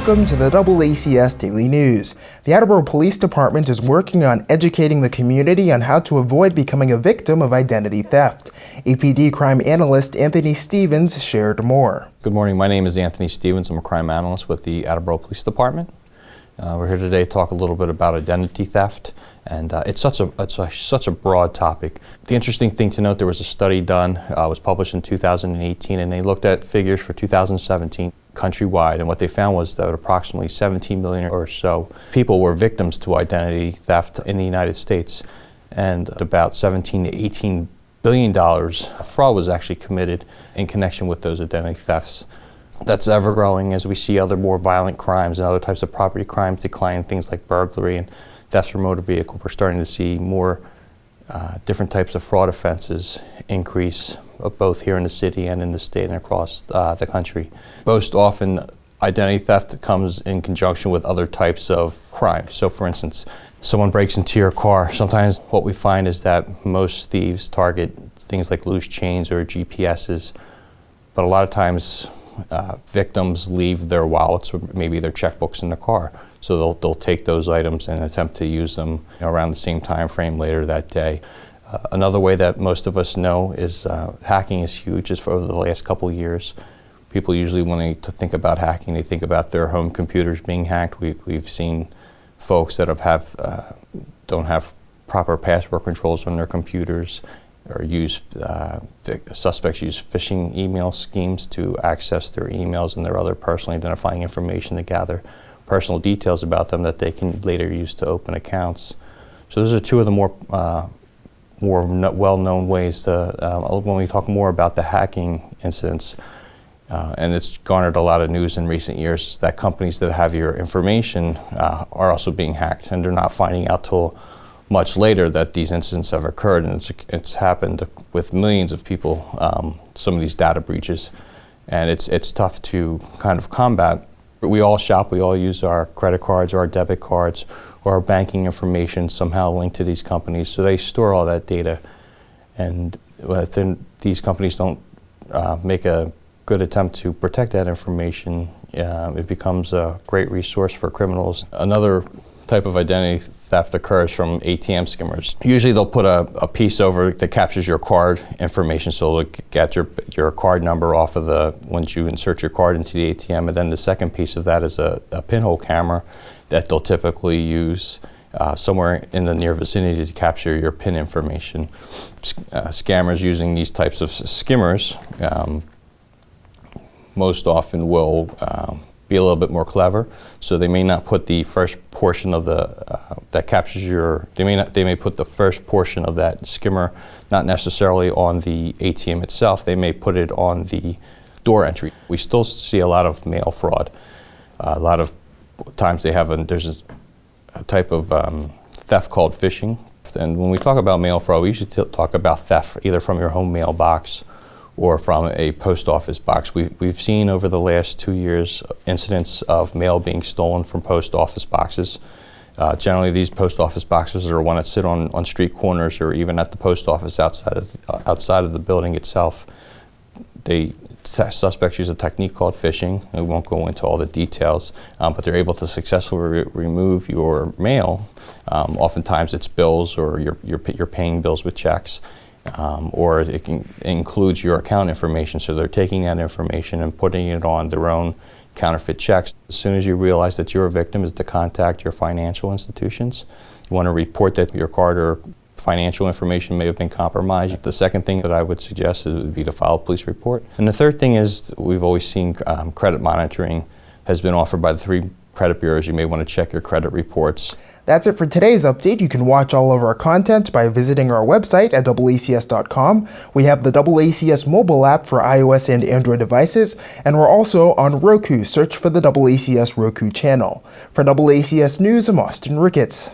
Welcome to the DoubleACS Daily News. The Attleboro Police Department is working on educating the community on how to avoid becoming a victim of identity theft. APD crime analyst Anthony Stevens shared more. Good morning, my name is Anthony Stevens. I'm a crime analyst with the Attleboro Police Department. We're here today to talk a little bit about identity theft, and it's such a broad topic. The interesting thing to note, there was a study done, was published in 2018, and they looked at figures for 2017 countrywide, and what they found was that approximately 17 million or so people were victims to identity theft in the United States, and about 17 to 18 billion dollars fraud was actually committed in connection with those identity thefts. That's ever growing as we see other more violent crimes and other types of property crimes decline, things like burglary and thefts from motor vehicle. We're starting to see more different types of fraud offenses increase, both here in the city and in the state and across the country. Most often, identity theft comes in conjunction with other types of crime. So for instance, someone breaks into your car. Sometimes what we find is that most thieves target things like loose chains or GPSs, but a lot of times victims leave their wallets or maybe their checkbooks in the car. So they'll take those items and attempt to use them around the same time frame later that day. Another way that most of us know is hacking is huge. Just for over the last couple of years, people usually, when they think about hacking, they think about their home computers being hacked. We've seen folks that don't have proper password controls on their computers, or suspects use phishing email schemes to access their emails and their other personally identifying information to gather personal details about them that they can later use to open accounts. So those are two of the more well-known ways when we talk more about the hacking incidents, and it's garnered a lot of news in recent years, is that companies that have your information are also being hacked, and they're not finding out till much later that these incidents have occurred, and it's happened with millions of people, some of these data breaches, and it's tough to kind of combat. We all shop, we all use our credit cards or our debit cards or our banking information somehow linked to these companies, so they store all that data, and then these companies don't make a good attempt to protect that information. It becomes a great resource for criminals. Another type of identity theft occurs from ATM skimmers. Usually they'll put a piece over that captures your card information, so they'll get your card number off of once you insert your card into the ATM, and then the second piece of that is a pinhole camera that they'll typically use somewhere in the near vicinity to capture your PIN information. Scammers using these types of skimmers most often will be a little bit more clever, so they may not put the first portion of that captures your. They may put the first portion of that skimmer not necessarily on the ATM itself. They may put it on the door entry. We still see a lot of mail fraud. A lot of times there's a type of theft called phishing, and when we talk about mail fraud, we usually talk about theft either from your home mailbox or from a post office box. We've seen over the last 2 years incidents of mail being stolen from post office boxes. Generally, these post office boxes are one that sit on street corners or even at the post office outside of the building itself. Suspects use a technique called phishing. We won't go into all the details, but they're able to successfully remove your mail. Oftentimes it's bills, or you're paying bills with checks. Or it includes your account information, so they're taking that information and putting it on their own counterfeit checks. As soon as you realize that you're a victim, is to contact your financial institutions. You want to report that your card or financial information may have been compromised. The second thing that I would suggest would be to file a police report. And the third thing is, we've always seen credit monitoring has been offered by the 3 credit bureaus. You may want to check your credit reports. That's it for today's update. You can watch all of our content by visiting our website at DoubleACS.com. We have the DoubleACS mobile app for iOS and Android devices, and we're also on Roku. Search for the DoubleACS Roku channel. For DoubleACS News, I'm Austin Ricketts.